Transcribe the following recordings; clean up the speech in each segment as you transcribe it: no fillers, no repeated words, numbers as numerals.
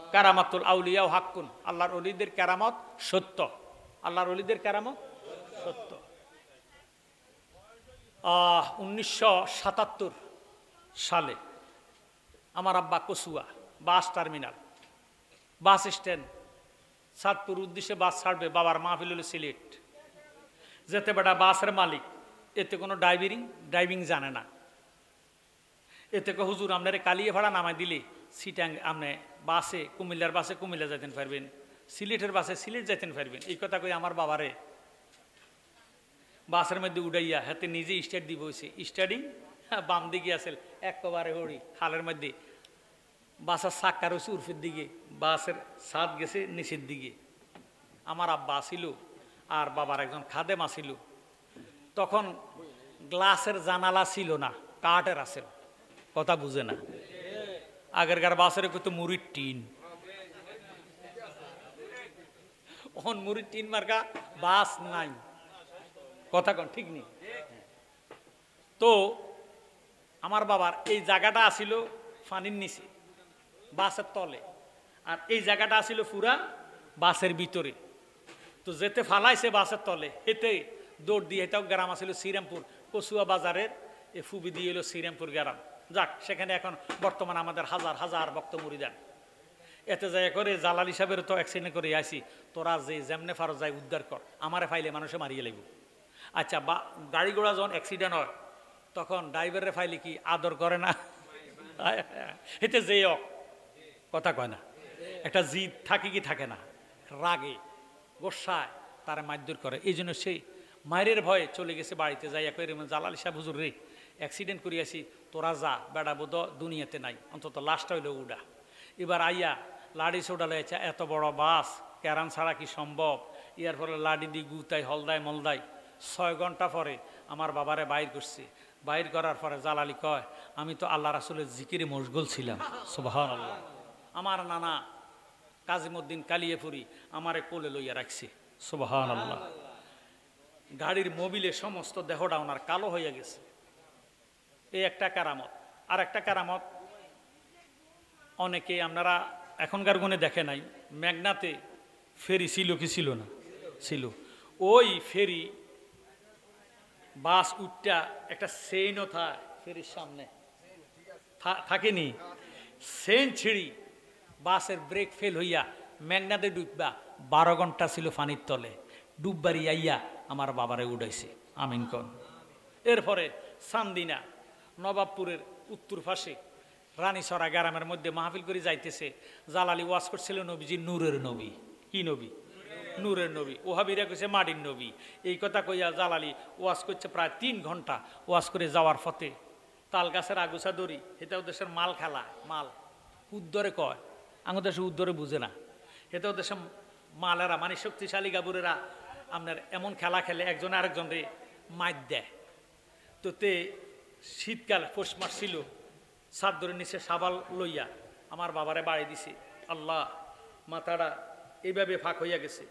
কারামাতুল আউলিয়া হাক্কুন, আল্লাহর ওলিদের কারামত সত্য, আল্লাহর ওলিদের কারামত সত্য। 1977 সালে আমার আব্বা Kachua bus terminal, bus stand, Chandpur উদ্দেশ্যে বাস ছাড়বে, বাবার মাহফিল হলো সিলেট। যেতে বেটা বাসের মালিক, এতে কোনো ড্রাইভিং জানে না। এতে হুজুর আপনারে কালিয়ে ভাড়া নামাই দিলে সিটাং আপনি বাসে, কুমিল্লার বাসে কুমিল্লা যাইতেন পারবেন, সিলেটের বাসে সিলেট যাইতেন পারবেন। এই কথা কই আমার বাবারে বাসের মধ্যে উড়াইয়া হাতে নিজে স্টার্ট দিব হয়েছে। স্টার্টিং বাম দিকে আসেল, একেবারে হরি খালের মধ্যে বাসের চাক্কা রয়েছে উর্ফের দিকে, বাসের ছাদ গেছে নিচের দিকে। আমার আব্বা আসিল আর বাবার একজন খাদেম আসিল। তখন গ্লাসের জানালা ছিল না, কাঠের আসেল, কথা বুঝে না। আগেরকার বাসের কত মুড়ির টিন, ওখান মুড়ির টিন মার্কা বাস নাই, কথা কন ঠিক নেই। তো আমার বাবার এই জায়গাটা আসিল ফানির নিচে বাসের তলে, আর এই জায়গাটা আসিল পুরা বাসের ভিতরে। তো যেতে ফালাইছে বাসের তলে, এতে দৌড় দিয়ে, এটাও গ্রাম আসিল শ্রীরামপুর, কচুয়া বাজারের এ ফুবি দিয়ে এলো শ্রীরামপুর গ্রাম। যাক, সেখানে এখন বর্তমান আমাদের হাজার হাজার ভক্ত মুরিদান। এতে যায় করে জালাল হিসাবের তো অ্যাক্সিডেন্ট করে আসি, তোরা যে যেমনে ফারো যায় উদ্ধার কর, আমারে ফাইলে মানুষে মারিয়ে লাগব। আচ্ছা, বা গাড়ি ঘোড়া যখন অ্যাক্সিডেন্ট হয় তখন ড্রাইভারের ফাইলে কি আদর করে না? এতে যে কথা কয় না, একটা জিদ থাকে কি থাকে না, রাগে গোসায় তারা মারধর করে। এই জন্য সেই মায়ের ভয়ে চলে গেছে বাড়িতে, যাই একবার জালাল সাহেব হুজুর রে অ্যাক্সিডেন্ট করিয়াছি, তোরা যা, বেড়া বোধ দুনিয়াতে নাই, অন্তত লাস্টটা হইলে উড়া। এবার আইয়া লাড়ি সোডা লয়েছে, এত বড় বাস ক্যারান ছাড়া কি সম্ভব? ইয়ার ফলে লাডি দি গুতাই হলদায় মলদায়। 6 ঘন্টা পরে আমার বাবারে বাইর করছে। বাইর করার পরে জালালি কয়, আমি তো আল্লাহ রাসূলের জিকিরে মশগুল ছিলাম। সুবহানাল্লাহ। আমার নানা কাজিমউদ্দিন কালিয়াপুরি আমারে কোলে লইয়া রাখছে। সুবহানাল্লাহ। গাড়ির মোবিলে সমস্ত দেহটা ওনার কালো হইয়া গেছে। এই একটা কারামত। আর একটা কারামত অনেকে আপনারা এখনকার গুণে দেখে নাই, মেঘনাতে ফেরি ছিল কি ছিল না? ছিল। ওই ফেরি বাস উঠটা একটা সেইনও থাকে ফেরির সামনে, থাকেনি? সেন ছিঁড়ি বাসের ব্রেক ফেল হইয়া মেঘনাতে ডুববা 12 ঘন্টা ছিল পানির তলে। ডুববারি আইয়া আমার বাবারে উঠাইছে, আমিন কন। এরপরে সান্দিনা নবাবপুরের উত্তর পাশে রানীসরা গ্রামের মধ্যে মাহফিল করে যাইতেছে, জালালি ওয়াজ করছিল নবীজি নূরের নবী। কি নবী? নূরের নবী। ওহাবিরা কইছে মাটির নবী। এই কথা কইয়া জালালি ওয়াজ করছে প্রায় 3 ঘন্টা। ওয়াজ করে যাওয়ার পথে তাল গাছের আগুছা দড়ি, এটাও দেশের মাল খেলা, মাল উদ্দরে কয়, আমাদের দেশে উদ্দরে বুঝে না। এটাও দেশের মালেরা মানে শক্তিশালী গাবুরেরা আপনার এমন খেলা খেলে একজন আরেকজনরে মাইর দেয়। তো তে শীতকাল পৌষ মাস ছিল, চাদরের নিচে সাবাল লইয়া আমার বাবারে বাড়ি দিছে। আল্লাহ, মাথাটা এইভাবে ফাঁক হইয়া গেছে।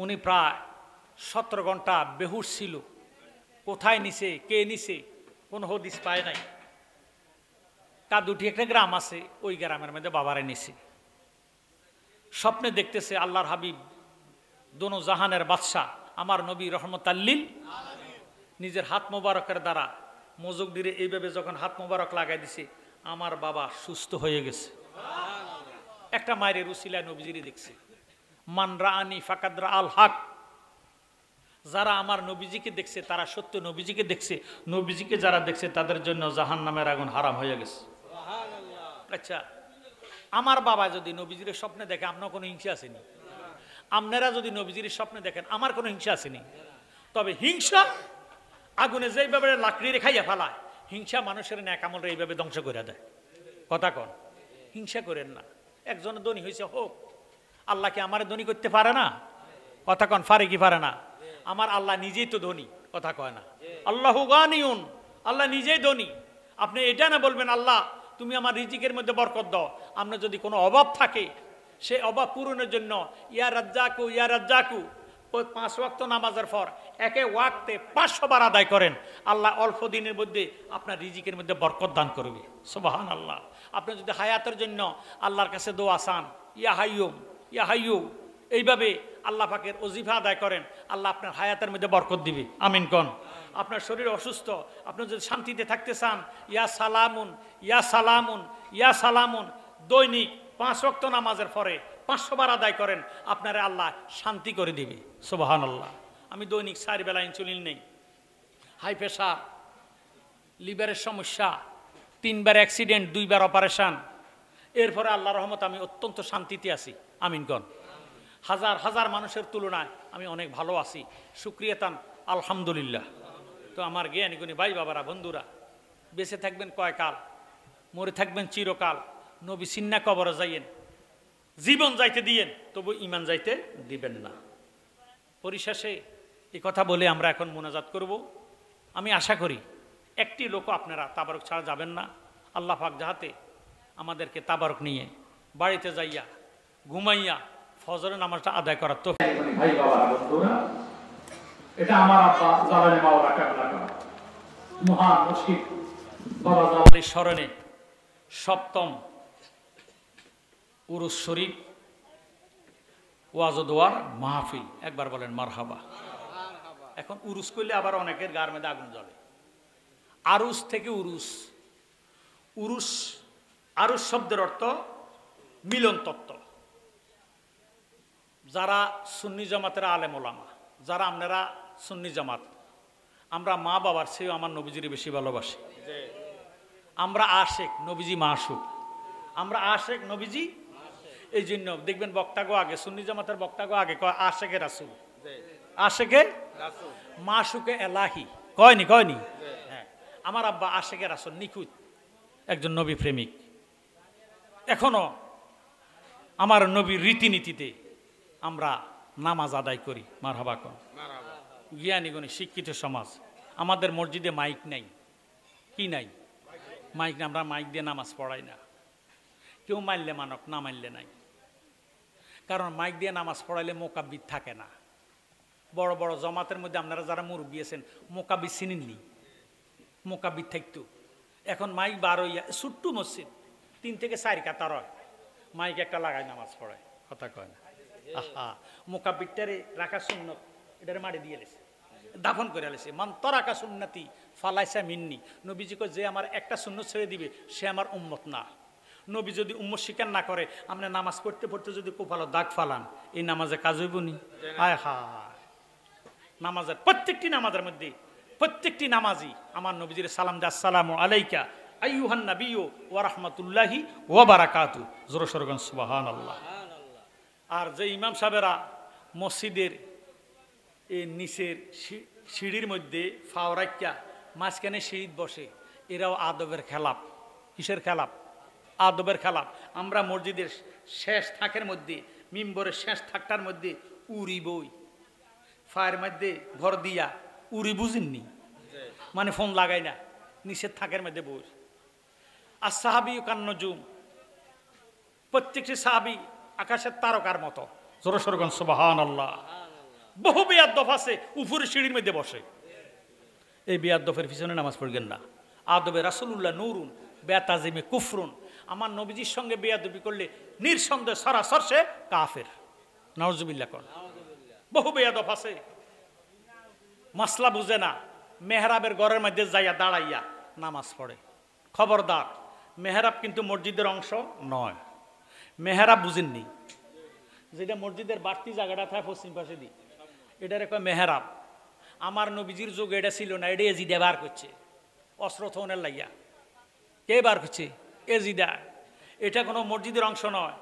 উনি প্রায় 17 ঘন্টা বেহুশ ছিল। কোথায় নিছে, কে নিছে, কোনো হদিস পায় নাই। কাদুটি একটা গ্রাম আছে, ওই গ্রামের মধ্যে বাবারে নিছে। স্বপ্নে দেখতেছে আল্লাহর হাবিব দোনো জাহানের বাদশাহ আমার নবী রহমতাল্লিল নিজের হাত মোবারকের দ্বারা মজুক দিয়ে এইভাবে যখন হাত মোবারক লাগাই দিছে, আমার বাবা সুস্থ হয়ে গেছে। একটা মায়ের উসিলায় নবীজিরে দেখছে। মান রাআনি ফাকাদ রাআল হক। যারা আমার নবীজিকে দেখছে তারা সত্য নবীজিকে দেখছে। নবীজিকে যারা দেখছে তাদের জন্য জাহান্নামের আগুন হারাম হয়ে গেছে। আচ্ছা, আমার বাবা যদি নবীজির স্বপ্নে দেখে, আপনার কোনো হিংসা আসেনি? আপনারা যদি নবীজির স্বপ্নে দেখেন, আমার কোনো হিংসা আসেনি। তবে হিংসা আগুনে যেইভাবে লাকড়ি খাইয়া ফেলায়, হিংসা মানুষের ন্যাক আমলরে এইভাবে ধ্বংস করে দেয়। কথা কন, হিংসা করেন না। একজন ধনী হয়েছে হোক, আল্লাহ কি আমার ধনী করতে পারে না? কথা কন, পারে কি পারে না? আমার আল্লাহ নিজেই তো ধনী, কথা কয় না? আল্লাহু গানিউন, আল্লাহ নিজেই ধনী। আপনি এটা না বলবেন আল্লাহ তুমি আমার রিজিকের মধ্যে বরকত দাও। আপনার যদি কোনো অভাব থাকে, সেই অভাব পূরণের জন্য ইয়া রাজ্জাকু ইয়া রাজ্জাকু 5 ওয়াক্ত নামাজের পর একে ওয়াক্তে 500 বার আদায় করেন, আল্লাহ অল্প দিনের মধ্যে আপনার রিজিকের মধ্যে বরকত দান করবে। সুবহানাল্লাহ। আপনি যদি হায়াতের জন্য আল্লাহর কাছে দোয়া চান, ইয়া হাইয়ুম ইয়া হাইয়ু, এইভাবে আল্লাহ পাকের ওজিফা আদায় করেন, আল্লাহ আপনার হায়াতের মধ্যে বরকত দিবে। আমিন কোন। আপনার শরীর অসুস্থ, আপনি যদি শান্তিতে থাকতে চান, ইয়া সালামুন ইয়া সালামুন ইয়া সালামুন দৈনিক 5 ওয়াক্ত নামাজের পরে 500 বার আদায় করেন, আপনারা আল্লাহ শান্তি করে দিবে। সুবহানাল্লাহ। আমি দৈনিক 4 বেলা ইনসুলিন নেই, হাই প্রেশার, লিভারের সমস্যা, 3 বার অ্যাক্সিডেন্ট, 2 বার অপারেশন, এরপরে আল্লাহর রহমত আমি অত্যন্ত শান্তিতে আছি। আমিন কোন। হাজার হাজার মানুষের তুলনায় আমি অনেক ভালো আছি, শুকরিয়াতান আলহামদুলিল্লাহ। তো আমার জ্ঞানী গুণী ভাই বাবারা, বন্ধুরা, বেঁচে থাকবেন কয়কাল, মরে থাকবেন চিরকাল। নবী সিন্না কবরে যাইয়েন, জীবন যাইতে দিয়েন, তবু ইমান যাইতে দিবেন না। পরিশেষে এই কথা বলে আমরা এখন মোনাজাত করব। আমি আশা করি একটি লোক আপনারা তাবারক ছাড়া যাবেন না। আল্লাহ পাক যাহাতে আমাদেরকে তাবারক নিয়ে বাড়িতে যাইয়া ঘুমাইয়া ফজরের নামাজটা আদায় করার তো। ভাই বাবারা, বন্ধুরা, এটা আমার আব্বা জালালি মাওলানা কাবলা মহান মুশকিল বাবা জালালি স্মরণে 7ম উরুস শরীফ ওয়াজ ও দোয়ার মাহফিল। একবার বলেন মারহাবা। এখন উরুস করলে আবার অনেকের গার মধ্যে আগুন জ্বলে। আরুস থেকে উরুস, উরুস আরুস শব্দের অর্থ মিলন তত্ত্ব। যারা সুন্নি জামাতের আলেম ওলামা, যারা আপনারা সুন্নি জামাত, আমরা মা বাবার চেয়েও আমার নবীজির বেশি ভালোবাসি। আমরা আশেক, নবীজি মাসুক। আমরা আশেক, নবীজি। এই জন্য দেখবেন বক্তাগো আগে, সুন্নি জামাতের বক্তাগো আগে কয় আশেকে রাসূল, আশেকে মাসুকে এলাহি, কয়নি কয়নি। হ্যাঁ, আমার আব্বা আশেকে রাসূল, নিখুঁত একজন নবী প্রেমিক। এখনো আমার নবীর রীতিনীতিতে আমরা নামাজ আদায় করি। মারহাবা কোন। জ্ঞানী গুণী শিক্ষিত সমাজ। আমাদের মসজিদে মাইক নাই। কি নাই? মাইক না। আমরা মাইক দিয়ে নামাজ পড়াই না। কেউ মানলে মানক, না মানলে নাই। কারণ মাইক দিয়ে নামাজ পড়াইলে মোকাব্বির থাকে না। বড় বড় জমাতের মধ্যে আপনারা যারা মুরব্বী আছেন, মোকাব্বির চিনেননি, মোকাব্বির থাকতো। এখন মাইক বার হইয়া ছোট্ট মসজিদ 3 থেকে 4 কাতার হয়, মাইক একটা লাগাই নামাজ পড়ায়, কথা কয় না। আহা, মোকাব্বিরটারে রাখা সুন্নত, এটারে মারি দিয়ে লেছে, দাফন করে লেছে। মান তরাকা সুন্নতি ফালাইসা মিন্নি। নবীজি কয়, যে আমার একটা সুন্নত ছেড়ে দিবে সে আমার উম্মত না। নবী যদি উম্মত স্বীকার না করে, আপনি নামাজ পড়তে পড়তে যদি কোপালো দাগ ফালান, এই নামাজে কাজ হইব নি? হায় হায়। নামাজের প্রত্যেকটি নামাজের মধ্যে প্রত্যেকটি নামাজি আমার নবীজির সালাম দে, আসসালামু আলাইকা আইয়ুহান নাবিয়্যু ওয়া রাহমাতুল্লাহি ওয়া বারাকাতুহু। জোরে সোরে বলেন সুবহানাল্লাহ। আর যে ইমাম সাহেবেরা মসজিদের এই নিচের সিঁড়ির মধ্যে ফাও রাখিয়া মাঝখানে সিঁড়িত বসে, এরাও আদবের খেলাপ। কিসের খেলাপ? আদবের খেলাপ। আমরা মসজিদের শেষ থাকের মধ্যে, মিম্বরের শেষ থাকটার মধ্যে উড়ি বই, ফায়ের মধ্যে ভর দিয়া উড়ি, বুঝিননি? মানে ফোন লাগাই না, নিচের থাকের মধ্যে বই। আর সাহাবি কান্নজুম, প্রত্যেকটি সাহাবি আকাশের তারকার মতো। জোরে সোরে বলেন সুবহানাল্লাহ। বহু বেয়াদ্দফ আছে উপরে সিঁড়ির মধ্যে বসে। এই বেয়াদ্দফের পিছনে নামাজ পড়বেন না। আদবে রাসূলুল্লাহ নূরুন বেতাজিমে কুফরুন। আমার নবীজির সঙ্গে বেয়াদবি করলে নিঃসন্দেহ সরাসর সে কাফের। নাউজুবিল্লাহ কর। বহু বেয়াদব আছে, মাসলা বুঝে না, মেহরাবের ঘরের মধ্যে যাইয়া দাঁড়াইয়া নামাজ পড়ে। খবরদার, মেহরাব কিন্তু মসজিদের অংশ নয়। মেহরাব বুঝেননি? যেটা মসজিদের বাড়তি জায়গাটা থাকে পশ্চিম পাশে দিই, এটার একটা মেহরাব। আমার নবীজির যুগ এটা ছিল না, এটা এজিদা বার করছে অস্ত্র থনের লাইয়া। কে বার করছে? এজিদা। এটা কোনো মসজিদের অংশ নয়।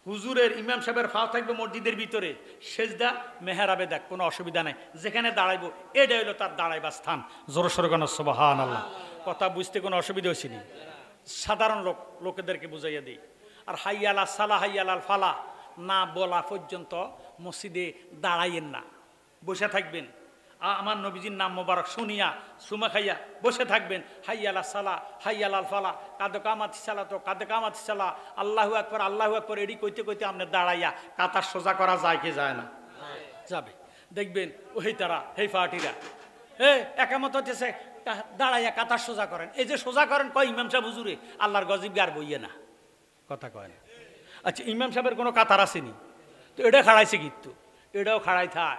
হুজুরের ইমাম সাহেবের ফাও থাকবে মসজিদের ভিতরে, সেজদা মেহরাবে দেখ, কোনো অসুবিধা নাই। যেখানে দাঁড়াইবো এটা হইলো তার দাঁড়াইবার স্থান। জোরে সোরে বলেন সুবহানাল্লাহ। কথা বুঝতে কোনো অসুবিধা হয়েছিনি? সাধারণ লোকেদেরকে বুঝাইয়া দিই। আর হাইয়ালা সালা হাইয়ালাল ফালা না বলা পর্যন্ত মসজিদে দাঁড়াইয়েন না, বসে থাকবেন। আমার নবীজির নাম মোবারক শুনিয়া সুমা খাইয়া বসে থাকবেন। হাইয়ালা সালা হাইয়ালাল ফালা, কাদে কামাতি সালা, তো কাদে কামাতি সালা, আল্লাহু আকবার আল্লাহু আকবার, এডি কইতে কইতে আপনি দাঁড়াইয়া কাতার সোজা করা যায় কি যায় না? যাবে। দেখবেন ওই তারা, এই পার্টিরা একামত হচ্ছে একটা দাঁড়াইয়া কাতার সোজা করেন। এই যে সোজা করেন, কয় ইমাম সাহেব হুজুরে আল্লাহর গজব গার বইয়ে না, কথা কয় না। আচ্ছা, ইমাম সাহেবের কোনো কাতার আসেনি তো এটা খাড়াইছে কিন্তু, এটাও খাড়াই থাক,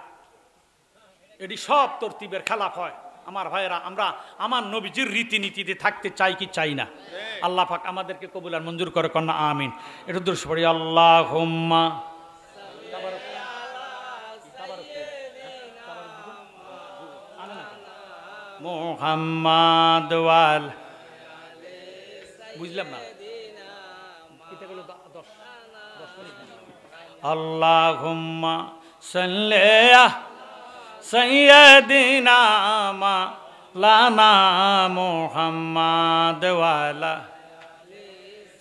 এটি সব তরতিবের খেলাফ হয়। আমার ভাইয়েরা, আমরা আমার নবীজির রীতিনীতিতে থাকতে চাই কি চাই না? আল্লাহ পাক আমাদেরকে কবুল আর মঞ্জুর করে কন্যা, আমিন। এটা দূর পড়ি আল্লাহুম্মা মুহাম্মাদ ওয়াল, বুঝলাম না আল্লাহুম্মা সাল্লি সাইয়্যিদিনা মাওলানা মুহাম্মাদ ওয়ালা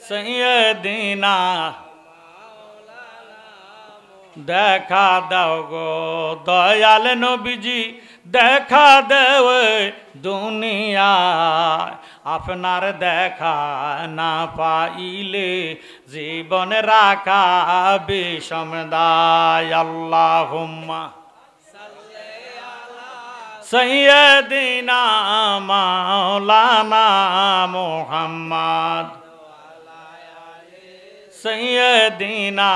সাইয়্যিদিনা। দেখা দাও গো দয়াল নবীজি, দেখা দেও দুনিয়ায়, আপনার দেখা না পাইলে জীবন রাখা বিষম দায়। আল্লাহুম্মা সাইয়্যিদিনা মাওলানা মুহাম্মদ সাইয়্যিদিনা।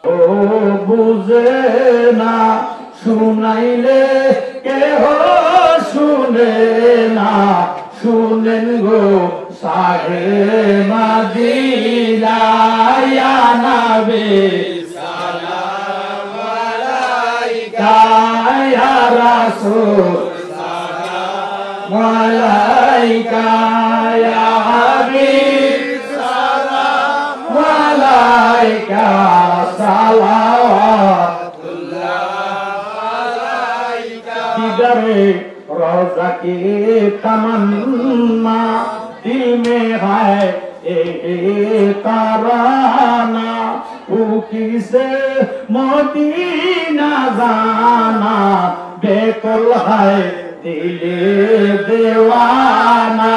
ও বুঝে না শুনাইলে কেহ শুনে না, শুনেন গো সাহে মদিনা ইয়া নবী সালাম আলাইকা ইয়া রাসূল সালাম আলাইকা ইয়া হাবিব সালাম আলাইকা दीदारे रोज़ा की तमन्ना दिल में है तराना, भूखी से मदीना जाना बेकुल है दिले दीवाना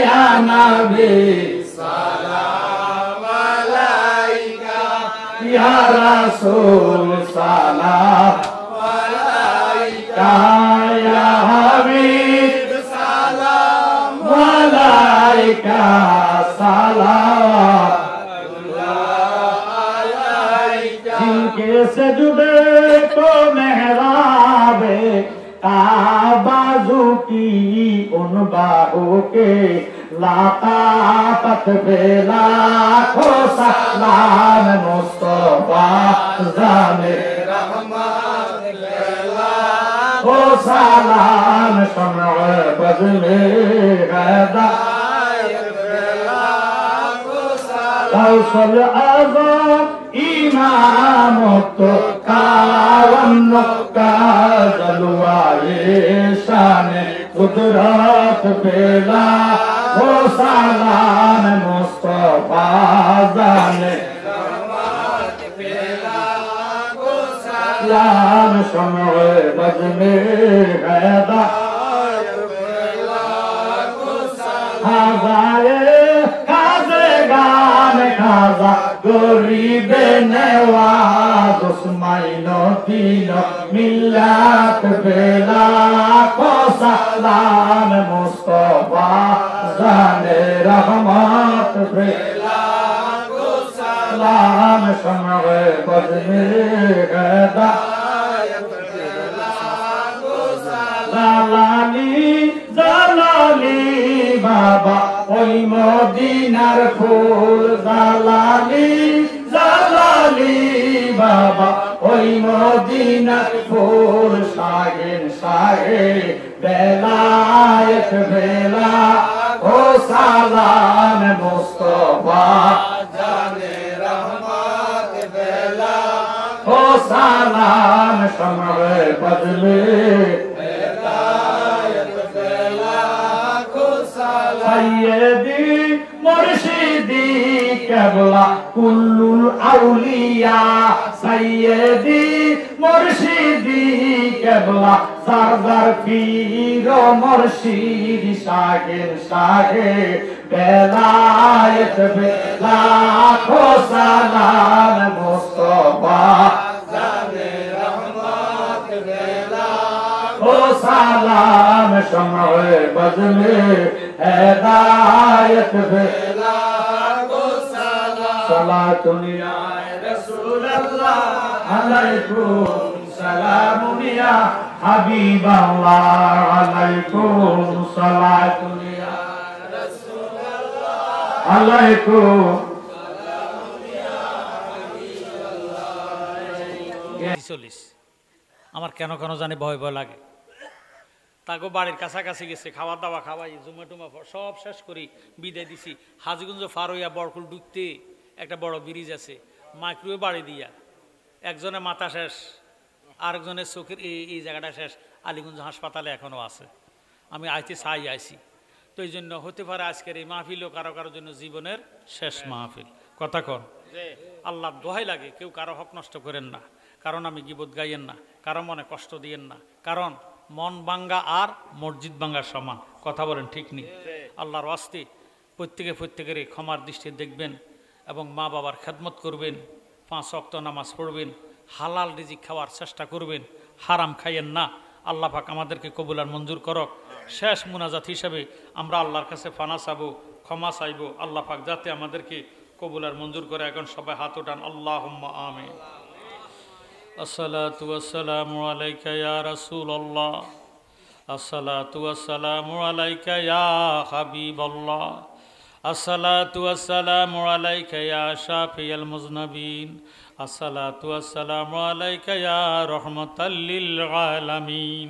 या नबी सलाम अलैका या रसूल सलाम अलैका या हबीब सलाम अलैका जिनके सजदे को मेहराबे बाजू की उन बाहों के लाताकत बेला खो सलाम मुस्तफा जाने रहमत बेला हो सलाम शम्अ बज़्मे गदायत बेला हो सलाम आज़म इमाम तो कावन का जलवाए शान कुदरत बेला हो सलाम मुस्तफा जाने रहमत बेला हो सलाम शम्अ बज़्मे गदायत बेला हो सलाम खाज़ेगान खाज़ा गरीबे नवाज उस्माइनो तीनो मिल्लत बेला को सलाम मुस्तफा जाने रहमत बेला को सलाम शम्अ बज़्मे गदायत बेला को सलाम জালালি বাবা ওই মদিনার ফুল জালালি জালালি বাবা ওই মদিনার ফুল শাগিন শাগে বেলায়েত বেলা ও সালাম মুস্তফা জানে রহমত বেলা ও সালাম শম্अ বজলে सैयदी मुर्शिदी केबला कुल्लुल औलिया सैयदी मुर्शिदी केबला सरदार पीर मुर्शिद शागिर शागे बेलायत बेला खो सलाम मुस्तफा जाने रहमत बेला सलाम शम्ए बज़ में हिदायत बेला को सलातुन या रसूल अल्लाह अलैकुम सलामुन या हबीब अल्लाह अलैकुम सलातुन या रसूल अल्लाह अलैकुम। আমার কেন কেন জানি ভয় ভয় লাগে। তাকে বাড়ির কাছাকাছি গেছে, খাওয়া দাওয়া খাওয়াই জুমা টুমা সব শেষ করি বিদায় দিছি। হাজিগঞ্জ ফার হইয়া বরকুল ঢুকতে একটা বড় ব্রিজ আছে, মাইক্রোওয়েভ বাড়ি দিয়া একজনের মাথা শেষ, আরেকজনের চোখের এই জায়গাটা শেষ। আলীগঞ্জ হাসপাতালে এখনও আছে। আমি আইতে চাই আইছি, তো এই জন্য হতে পারে আজকের এই মাহফিলও কারো কারোর জন্য জীবনের শেষ মাহফিল। কথা কন, আল্লাহ দোহাই লাগে কেউ কারো হক নষ্ট করেন না, কারণ আমি গীবত গাইয়েন না, কারো মনে কষ্ট দিয়েন না, কারণ মন ভাঙ্গা আর মসজিদ ভাঙ্গার সমান। কথা বলেন ঠিক নেই? আল্লাহর ওয়াস্তে প্রত্যেকের ক্ষমার দৃষ্টি দেখবেন এবং মা বাবার খেদমত করবেন, 5 ওয়াক্ত নামাজ পড়বেন, হালাল রিজিক খাওয়ার চেষ্টা করবেন, হারাম খাইয়েন না। আল্লাহ পাক আমাদেরকে কবুল আর মঞ্জুর করক। শেষ মুনাজাত হিসাবে আমরা আল্লাহর কাছে ফানা চাবো, ক্ষমা চাইব। আল্লাহ পাক যাতে আমাদেরকে কবুল আর মঞ্জুর করে। এখন সবাই হাত উঠান, আল্লাহুম্মা আমিন। আসসালাতু ওয়াসসালামু আলাইকা ইয়া রাসূলুল্লাহ, আসসালাতু ওয়াসসালামু আলাইকা ইয়া হাবিবাল্লাহ, আসসালাতু ওয়াসসালামু আলাইকা ইয়া শাফিয়াল মুজনাবিন, আসসালাতু ওয়াসসালামু আলাইকা ইয়া রাহমাতাল লিল আলামিন।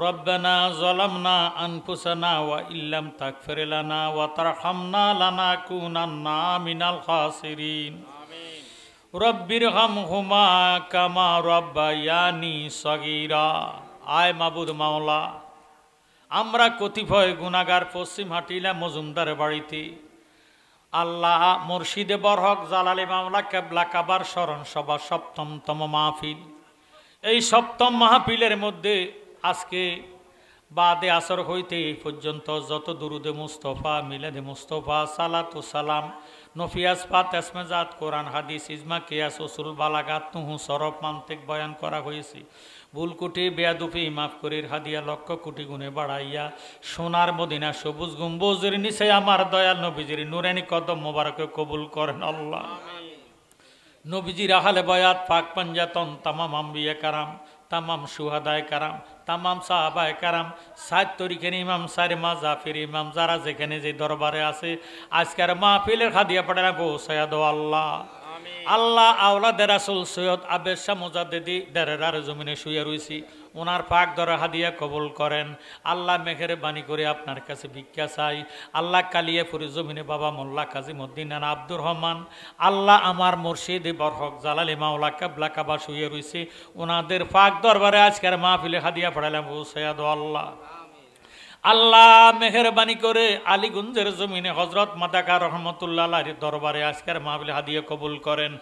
রব্বানা যালামনা আনফুসানা ওয়া ইল্লাম তাগফির লানা ওয়া তারহামনা লানাকুনান্না মিনাল খাসিরিন। রব্বিরহামহুমা কামা রাব্বায়ানি সগীরা। আয় মাবুদ মাওলা, আমরা কতিপয় গুনাহগার পশ্চিম হাটিলা মজুমদার বাড়িতে আল্লাহ মুর্শিদে বরহক জালালি মাওলা কেবলা কাবার স্মরণ সভা 7তম মাহফিল। এই 7ম মাহফিলের মধ্যে আজকে বাদে আসর হইতে এই পর্যন্ত যত দুরুদে মুস্তফা, মিলাদে মুস্তফা, সালাতু সালাম, নফিয়াস পাত, এসমেজাত, কোরআন হাদিস, ইজমা, কিয়াস, উসুল, বালাগাত, নুহু, সরফ, মান্তিক বয়ান করা হয়েছে। ভুল কুটি বেয়াদুফি মাফ করির হাদিয়া লক্ষ কোটি গুণে বাড়াইয়া সোনার মদিনা সবুজ গম্বুজের নিচে আমার দয়াল নবীজির নুরানি কদম মোবারকে কবুল করেন আল্লাহ। নবীজির আহলে বয়াত, পাক পাঞ্জাতন, তামাম আম্বিয়া কারাম, তামাম সুহাদায় কারাম, তামাম সাহাবায়ে কারাম, 7 তরিকের ইমাম, 4 মাযহাবের ইমাম, যারা যেখানে যে দরবারে আছে আজকের মাহফিলের হাদিয়া পাঠানা পৌঁছায়া দাও আল্লাহ। আল্লাহ আওলাদে রাসূল সৈয়দ আবেদ শাহ মুজাদ্দিদি দেরেরার জমিনে শুয়ে রয়েছি, ওনার পাক দর হাদিয়া কবুল করেন আল্লাহ। মেহেরবানি করে আপনার কাছে ভিক্ষা চাই আল্লাহ। কালিয়াপুর জমিনে বাবা মোল্লা কাজীমউদ্দিন আব্দুর রহমান, আল্লাহ আমার মুর্শিদ বরহক জালালি মাওলা কেবলা কাবা শুয়ে রয়েছে, ওনাদের পাক দরবারে আজকের মাহফিলে হাদিয়া পড়ালাম পৌঁছায়া দাও আল্লাহ। আল্লাহ মেহেরবানি করে আলীগঞ্জের জমিনে হজরত মাদাকা রহমতুল্লাহ দরবারে আজকের মাহফিলে হাদিয়া কবুল করেন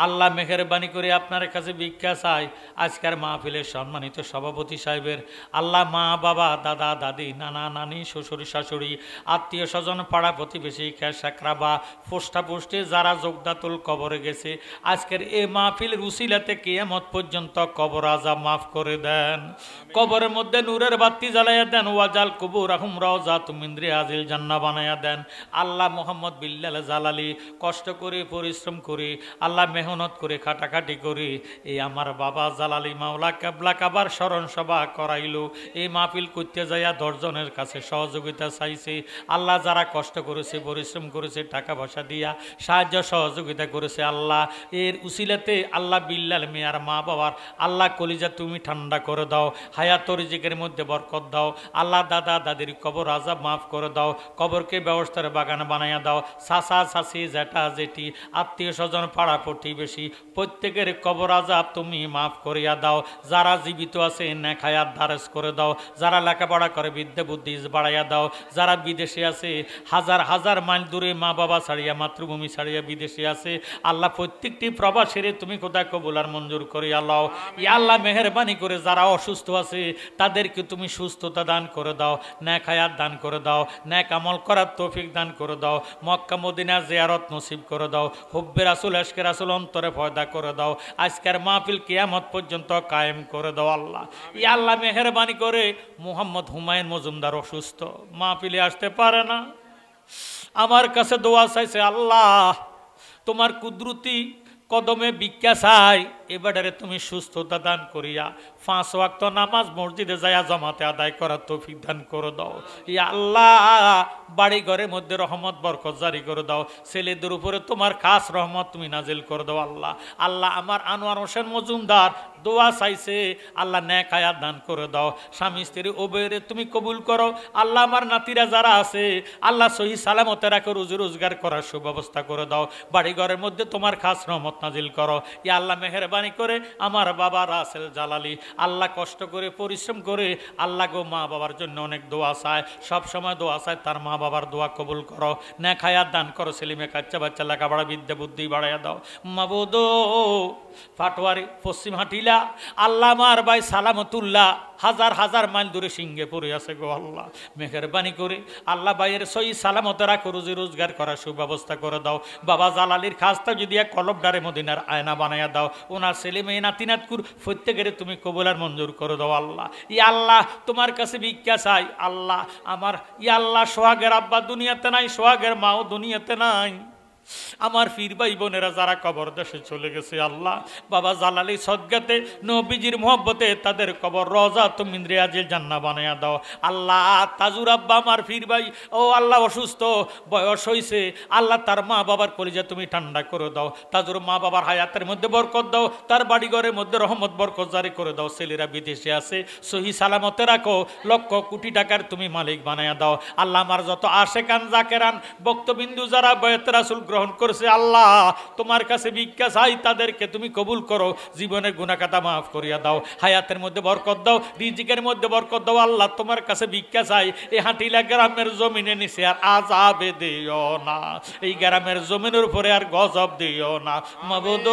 আল্লাহ। মেহেরবানি করে আপনার কাছে ভিক্ষা চাই আজকের মাহফিলের সম্মানিত সভাপতি সাহেবের আল্লাহ, মা বাবা, দাদা দাদি, নানা নানি, শ্বশুর শাশুড়ি, আত্মীয় স্বজন, পাড়া প্রতিবেশী, খেসাকরাবা, পোষ্টাপুষ্টি যারা যোগদাতুল কবরে গেছে আজকের এই মাহফিলের উসিলাতে কিয়ামত পর্যন্ত কবর আযাব মাফ করে দেন, কবরের মধ্যে নূরের বাতি জ্বালাইয়া দেন, ওয়াজাল কুবুরাহুম রাওযাতুম মিন রিয়াজিল জান্নাহ বানায়া দেন আল্লাহ। মোহাম্মদ বিল্লাল জালালি কষ্ট করে পরিশ্রম করে আল্লাহ মেহনত করে খাটাখাটি করে এই আমার বাবা জালালি মাওলা কেবলা কাবার স্মরণ সভা করাইলো। এই মাহফিল করতে যাইয়া 10 জনের কাছে সহযোগিতা চাইছে আল্লাহ। যারা কষ্ট করেছে, পরিশ্রম করেছে, টাকা পয়সা দিয়া সাহায্য সহযোগিতা করেছে আল্লাহ, এর উসিলাতে আল্লাহ বিল্লাল মিয়ার মা বাবার আল্লাহ কলিজা তুমি ঠান্ডা করে দাও, হায়াত রিজিকের মধ্যে বরকত দাও আল্লাহ। দাদা দাদির কবর আযাব মাফ করে দাও, কবরকে ব্যবস্থার বাগান বানাইয়া দাও। চাচা চাচি, জেঠা জেঠি, আত্মীয় স্বজন, পাড়া প্রতিবেশী প্রত্যেকের কবর আযাব তুমি মাফ করিয়া দাও। যারা জীবিত আছে নেক হায়াত দারাজ করে দাও, যারা লেখাপড়া করে বিদ্যা বুদ্ধি বাড়াইয়া দাও, যারা বিদেশে আছে হাজার হাজার মাইল দূরে মা বাবা ছাড়িয়া মাতৃভূমি ছাড়িয়া বিদেশে আছে আল্লাহ প্রত্যেকটি প্রবাসীরে তুমি কোথায় কবুল আর মঞ্জুর করিয়া লও। ইয়া আল্লাহ মেহেরবানি করে যারা অসুস্থ আছে তাদেরকে তুমি সুস্থতা দান করে দাও। নেক হায়াত দান করে দাও, নেক আমল করার তৌফিক দান করে দাও, মক্কা মদিনা জিয়ারত নসিব করে দাও, হুব্বে রাসূল আশকে রাসূল অন্তরে পয়দা করে দাও, আজকের মাহফিল কিয়ামত পর্যন্ত কায়েম করে দাও আল্লাহ। ইয়া আল্লাহ মেহেরবানি করে মুহাম্মদ হুমায়ুন মজুমদার অসুস্থ, মাহফিলে আসতে পারে না, আমার কাছে দোয়া চাইছে, আল্লাহ তোমার কুদরতি কদমে ভিক্ষা চাই, এবারে তুমি সুস্থতা দান করিয়া 5 ওয়াক্ত নামাজ মসজিদে যাইয়া জমাতে আদায় করার তৌফিক দান করে দাও। ইয়া আল্লাহ বাড়ি ঘরের মধ্যে রহমত বরকত জারি করে দাও, ছেলেদের উপরে তোমার খাস রহমত তুমি নাজিল করে দাও আল্লাহ। আল্লাহ আমার আনোয়ার হোসেন মজুমদার দোয়া চাইছে, আল্লাহ নেক হায়াত দান করে দাও, স্বামী স্ত্রী উভয়ের তুমি কবুল করো আল্লাহ। আমার নাতিরা যারা আছে আল্লাহ সহি সালামতে রাখো, রুজি রোজগার করার সুব্যবস্থা করে দাও, বাড়ি ঘরের মধ্যে তোমার খাস রহমত নাজিল করো। ইয়া আল্লাহ মেহেরবানি করে আমার বাবা রাসেল জালালি আল্লাহ কষ্ট করে পরিশ্রম করে আল্লাহ গো মা বাবার জন্য অনেক দোয়া চায়, সব সময় দোয়া চায়, তার মা বাবার দোয়া কবুল করো, নেক হায়াত দান করো, ছেলেমেয়ে কাচ্চা বাচ্চা লেখাপড়া বিদ্যা বুদ্ধি বাড়াইয়া দাও। মাবুদ ফাটোয়ারি পশ্চিম হাটিলা আল্লাহ আমার ভাই সালামতুল্লাহ হাজার হাজার মাইল দূরে সিংহে পড়ে আছে গো আল্লাহ, মেহেরবানি করে আল্লাহ ভাইয়ের সহি সালামতে রাখো, রুজি রোজগার করার সুব্যবস্থা করে দাও। বাবা জালালির খাস্তা যদি এক কলবডারে মদিনার আয়না বানাইয়া দাও, ওনার ছেলে মেয়ে নাতি নাতকুর প্রত্যেকের তুমি কবুলার মঞ্জুর করে দাও আল্লাহ। ইয়া আল্লাহ তোমার কাছে ভিক্ষা চাই আল্লাহ, আমার ইয়া আল্লাহ সোহাগের আব্বা দুনিয়াতে নাই, সোহাগের মাও দুনিয়াতে নাই, আমার পীর ভাই বোনেরা যারা কবর দেশে চলে গেছে আল্লাহ, বাবা জালালি সদগাতে নবীজির মোহব্বতে তাদের কবর রওজা তুমি রিয়াজিল জান্নাহ বানায়া দাও আল্লাহ। তাজুর আব্বা আমার পীর ভাই ও আল্লাহ অসুস্থ, বয়স হইছে আল্লাহ, তার মা বাবার কলিজা তুমি ঠান্ডা করে দাও, তাজুর মা বাবার হায়াতের মধ্যে বরকত দাও, তার বাড়ি ঘরের মধ্যে রহমত বরকত জারি করে দাও, ছেলেরা বিদেশে আছে সহি সালামতে রাখো, লক্ষ কোটি টাকার তুমি মালিক বানায়া দাও আল্লাহ। আমার যত আশেকান জাকেরান বক্তবিন্দু যারা বয়াত রাসূল গ্রহণ করেছে আল্লাহ, তোমার কাছে ভিক্ষা চাই, তাদেরকে তুমি কবুল করো, জীবনের গুনাহ খাতা মাফ করিয়া দাও, হায়াতের মধ্যে বরকত দাও, রিজিকের মধ্যে বরকত দাও আল্লাহ। তোমার কাছে ভিক্ষা চাই, এই হাটিলা গ্রামের জমিনে নিচে আর আযাবে দিও না, এই গ্রামের জমিনের উপরে আর গজব দিও না মাবুদ।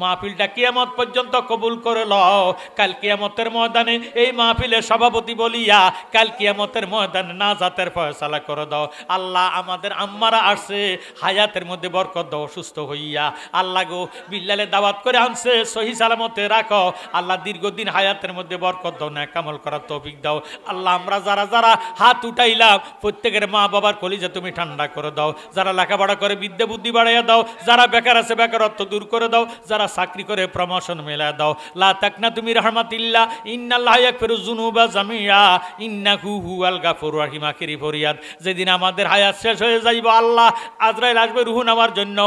মাহফিলটা কিয়ামত পর্যন্ত কবুল করে লও, কাল কিয়ামতের ময়দানে এই মাহফিলের সভাপতি বলিয়া কাল কিয়ামতের ময়দানে নাজাতের ফয়সালা করে দাও আল্লাহ। আমাদের আম্মারা আসছে হায়াতের মধ্যে বরকত দাও, সুস্থ হইয়া আল্লাহ গো বিল্লালে দাওয়াত করে আনছে, সহি সালামতে রাখো আল্লাহ, দীর্ঘদিন হায়াতের মধ্যে বরকত দাও, নেক আমল করার তৌফিক দাও আল্লাহ। আমরা যারা যারা হাত উঠাইলাম প্রত্যেকের মা বাবার কলিজা তুমি ঠান্ডা করে দাও, যারা লেখাপড়া করে বিদ্যা বুদ্ধি বাড়াইয়া দাও, যারা বেকার আছে বেকারত্ব দূর করে দাও, যারা চাকরি করে প্রমোশন মেলা দাও। লা তাকনা তুমি রাহমাতিল্লাহ, ইন্নাল্লাহ ইয়াগফিরুয যুনুবা জামিয়া ইন্নাহু হুয়াল গাফুরুর রহিম। আখিরি ফরিয়াদ, যেদিন আমাদের হায়াত শেষ হয়ে যাইব আল্লাহ, আজরাইল আসবে রুহ নেওয়ার জন্য,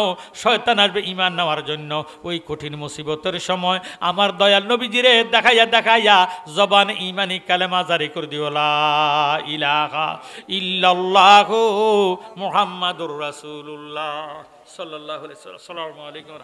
শয়তান আসবে ঈমান নেওয়ার জন্য, ওই কঠিন মুসিবতের সময় আমার দয়াল নবীজিরে দেখাইয়া দেখাইয়া জবানে ঈমানি কালেমা জারি করে দিও, লা ইলাহা ইল্লাল্লাহু মুহাম্মাদুর রাসূলুল্লাহ সাল্লাল্লাহু আলাইহি ওয়াসাল্লাম। আসসালামু আলাইকুম।